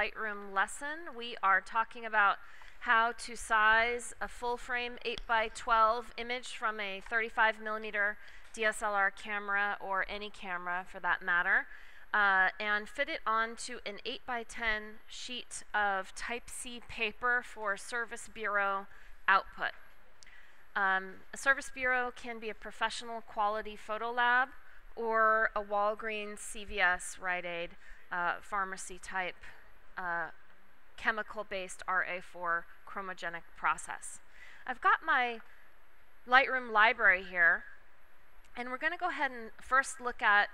Lightroom lesson. We are talking about how to size a full frame 8x12 image from a 35mm DSLR camera, or any camera for that matter, and fit it onto an 8x10 sheet of Type-C paper for Service Bureau output. A Service Bureau can be a professional quality photo lab or a Walgreens, CVS, Rite Aid, pharmacy type chemical-based RA4 chromogenic process. I've got my Lightroom library here, and we're going to go ahead and first look at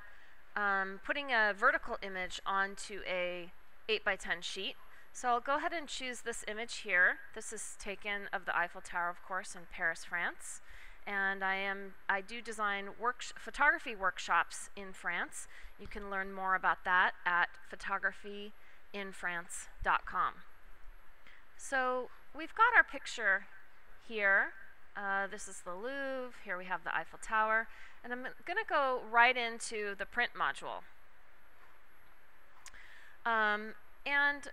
putting a vertical image onto a 8x10 sheet. So I'll go ahead and choose this image here. This is taken of the Eiffel Tower, of course, in Paris, France. And I do design photography workshops in France. You can learn more about that at photographyinfrance.com. So we've got our picture here. This is the Louvre. Here we have the Eiffel Tower. And I'm going to go right into the print module. And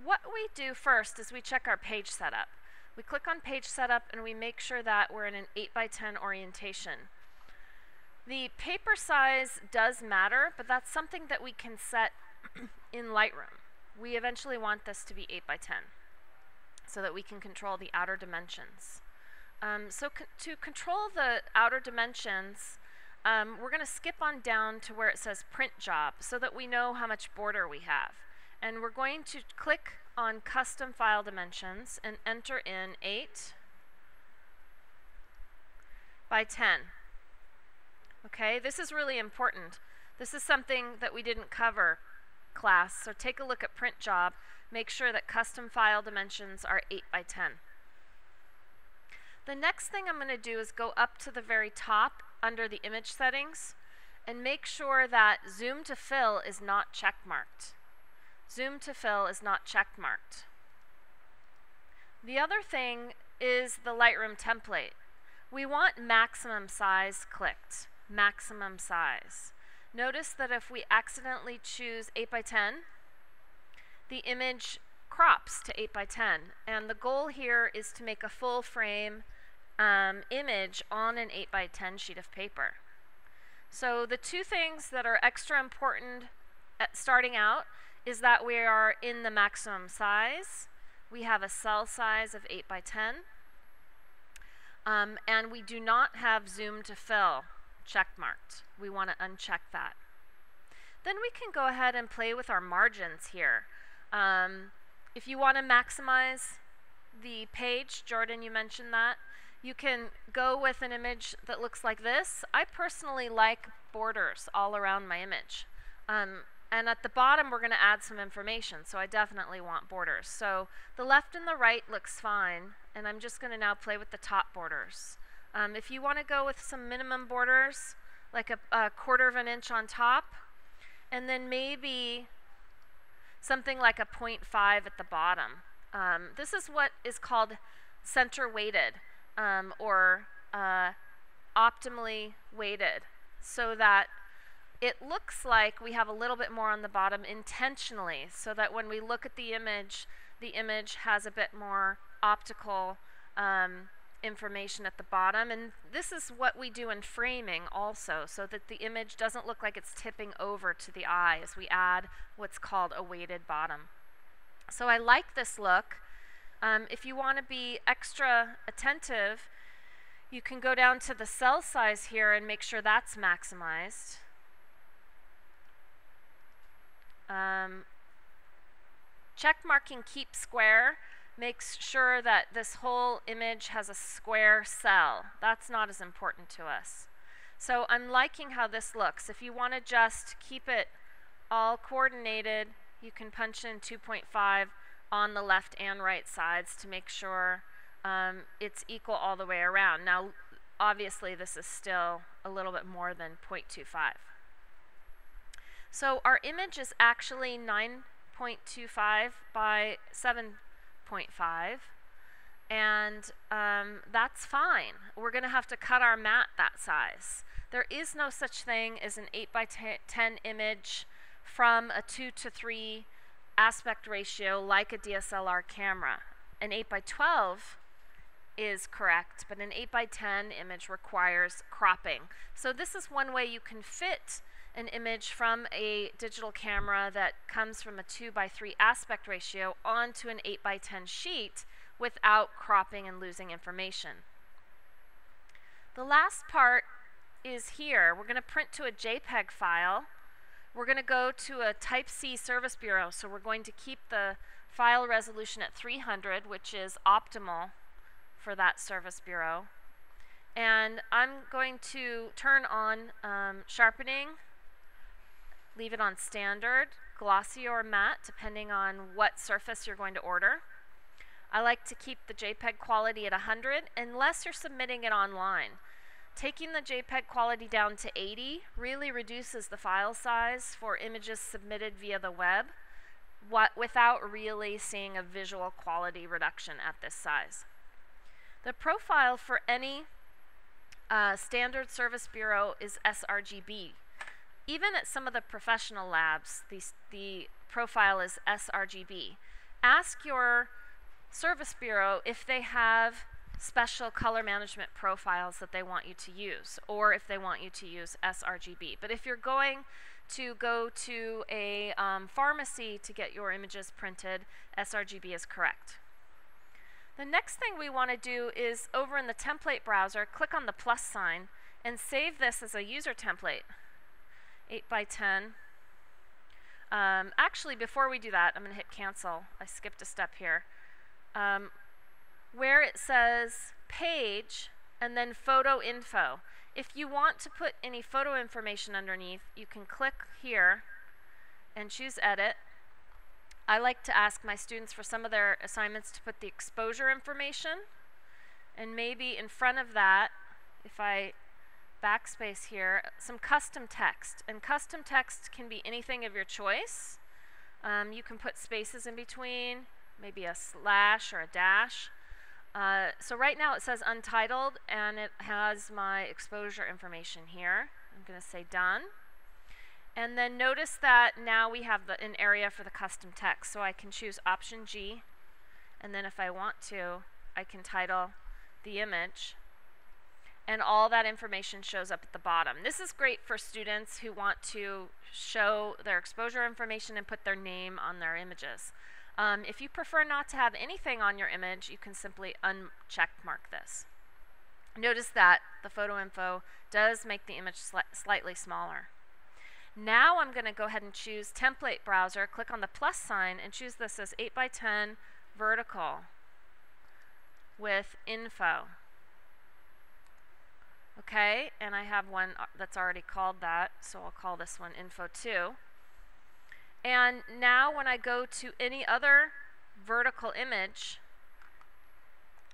what we do first is we check our page setup. We click on page setup and we make sure that we're in an 8x10 orientation. The paper size does matter, but that's something that we can set in Lightroom. We eventually want this to be 8x10 so that we can control the outer dimensions. To control the outer dimensions, we're going to skip on down to where it says print job so that we know how much border we have. And we're going to click on custom file dimensions and enter in 8x10. Okay, this is really important. This is something that we didn't cover class, so take a look at print job. Make sure that custom file dimensions are 8x10. The next thing I'm going to do is go up to the very top under the image settings and make sure that zoom to fill is not checkmarked. Zoom to fill is not checkmarked. The other thing is the Lightroom template. We want maximum size clicked. Maximum size. Notice that if we accidentally choose 8x10, the image crops to 8x10. And the goal here is to make a full frame image on an 8x10 sheet of paper. So the two things that are extra important at starting out is that we are in the maximum size. We have a cell size of 8x10. And we do not have zoom to fill checkmarked. We want to uncheck that. Then we can go ahead and play with our margins here. If you want to maximize the page, Jordan, you mentioned that, you can go with an image that looks like this. I personally like borders all around my image. And at the bottom, we're going to add some information, so I definitely want borders. So the left and the right looks fine, and I'm just going to now play with the top borders. If you want to go with some minimum borders, like a 1/4 of an inch on top, and then maybe something like a 0.5 at the bottom. This is what is called center weighted, or optimally weighted, so that it looks like we have a little bit more on the bottom intentionally, so that when we look at the image has a bit more optical information at the bottom. And this is what we do in framing also, so that the image doesn't look like it's tipping over to the eye as we add what's called a weighted bottom. So I like this look. If you want to be extra attentive, you can go down to the cell size here and make sure that's maximized. Check marking keep square makes sure that this whole image has a square cell. That's not as important to us. So I'm liking how this looks. If you want to just keep it all coordinated, you can punch in 2.5 on the left and right sides to make sure it's equal all the way around. Now, obviously, this is still a little bit more than 0.25. So our image is actually 9.25 by 7.5, and that's fine. We're going to have to cut our mat that size. There is no such thing as an 8x10 image from a 2 to 3 aspect ratio like a DSLR camera. An 8:12 is correct, but an 8:10 image requires cropping. So this is one way you can fit an image from a digital camera that comes from a 2:3 aspect ratio onto an 8:10 sheet without cropping and losing information. The last part is here. We're going to print to a JPEG file. We're going to go to a Type C service bureau, so we're going to keep the file resolution at 300, which is optimal for that service bureau. And I'm going to turn on sharpening, leave it on standard, glossy or matte, depending on what surface you're going to order. I like to keep the JPEG quality at 100 unless you're submitting it online. Taking the JPEG quality down to 80 really reduces the file size for images submitted via the web without really seeing a visual quality reduction at this size. The profile for any standard service bureau is sRGB. Even at some of the professional labs, the profile is sRGB. Ask your service bureau if they have special color management profiles that they want you to use, or if they want you to use sRGB. But if you're going to go to a pharmacy to get your images printed, sRGB is correct. The next thing we want to do is over in the template browser, click on the plus sign and save this as a user template. 8:10. Actually, before we do that, I'm going to hit cancel. I skipped a step here. Where it says page and then photo info. If you want to put any photo information underneath, you can click here and choose edit. I like to ask my students for some of their assignments to put the exposure information, and maybe in front of that, if I backspace here, some custom text. And custom text can be anything of your choice. You can put spaces in between, maybe a slash or a dash. So right now it says untitled, and it has my exposure information here. I'm going to say done. And then notice that now we have an area for the custom text. So I can choose option G, and then if I want to, I can title the image, and all that information shows up at the bottom. This is great for students who want to show their exposure information and put their name on their images. If you prefer not to have anything on your image, you can simply uncheck mark this. Notice that the photo info does make the image slightly smaller. Now I'm going to go ahead and choose template browser, click on the plus sign, and choose this as 8:10 vertical with info. Okay, and I have one that's already called that, so I'll call this one info 2. And now when I go to any other vertical image,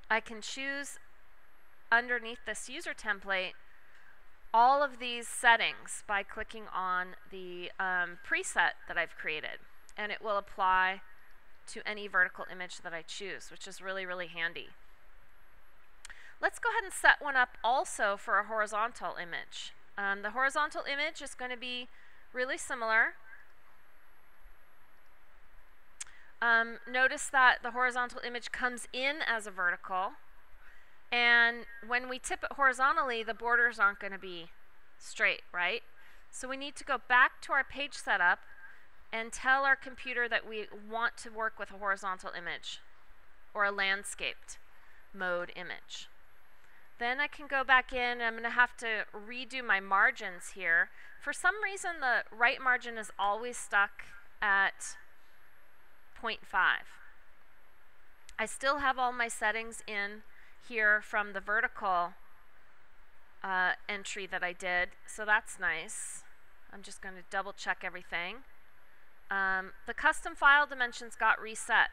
I can choose underneath this user template all of these settings by clicking on the preset that I've created, and it will apply to any vertical image that I choose, which is really, really handy. Let's go ahead and set one up also for a horizontal image. The horizontal image is going to be really similar. Notice that the horizontal image comes in as a vertical, and when we tip it horizontally, the borders aren't going to be straight, right? So we need to go back to our page setup and tell our computer that we want to work with a horizontal image or a landscaped mode image. Then I can go back in, and I'm going to have to redo my margins here. For some reason, the right margin is always stuck at 0.5. I still have all my settings in here from the vertical entry that I did, so that's nice. I'm just going to double check everything. The custom file dimensions got reset,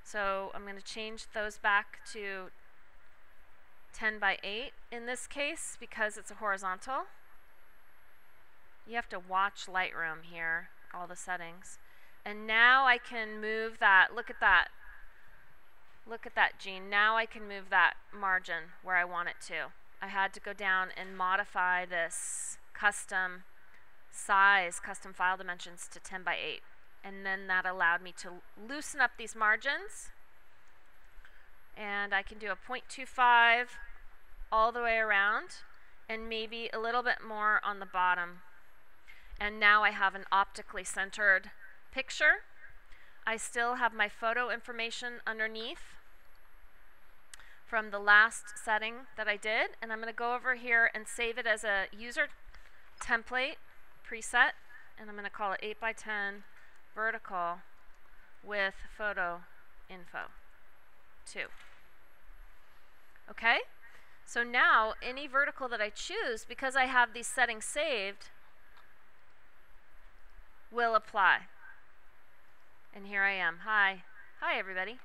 so I'm going to change those back to 10:8 in this case because it's a horizontal. You have to watch Lightroom here, all the settings. And now I can move that. Look at that. Look at that, Jean. Now I can move that margin where I want it to. I had to go down and modify this custom size, custom file dimensions to 10:8. and then that allowed me to loosen up these margins. And I can do a 0.25 all the way around, and maybe a little bit more on the bottom. And now I have an optically centered picture. I still have my photo information underneath from the last setting that I did, and I'm going to go over here and save it as a user template preset, and I'm going to call it 8x10 vertical with photo info 2. Okay, so now any vertical that I choose, because I have these settings saved, will apply. And here I am. Hi everybody.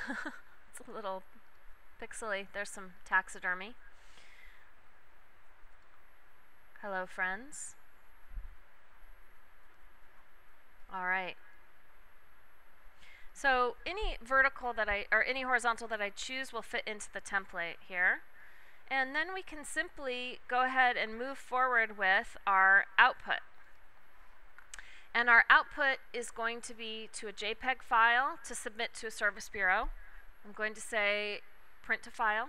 It's a little pixely. There's some taxidermy. Hello, friends. All right. So any vertical that or any horizontal that I choose will fit into the template here. And then we can simply go ahead and move forward with our output. And our output is going to be to a JPEG file to submit to a service bureau. I'm going to say print to file.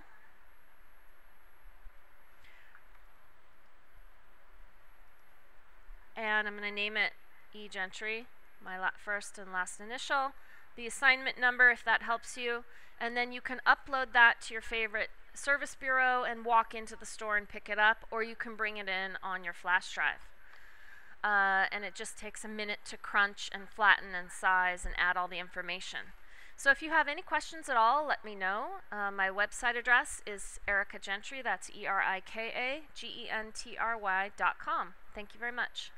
And I'm going to name it eGentry, my first and last initial, the assignment number if that helps you, and then you can upload that to your favorite service bureau and walk into the store and pick it up, or you can bring it in on your flash drive. And it just takes a minute to crunch and flatten and size and add all the information. So if you have any questions at all, let me know. My website address is erikagentry, that's ErikaGentry.com. Thank you very much.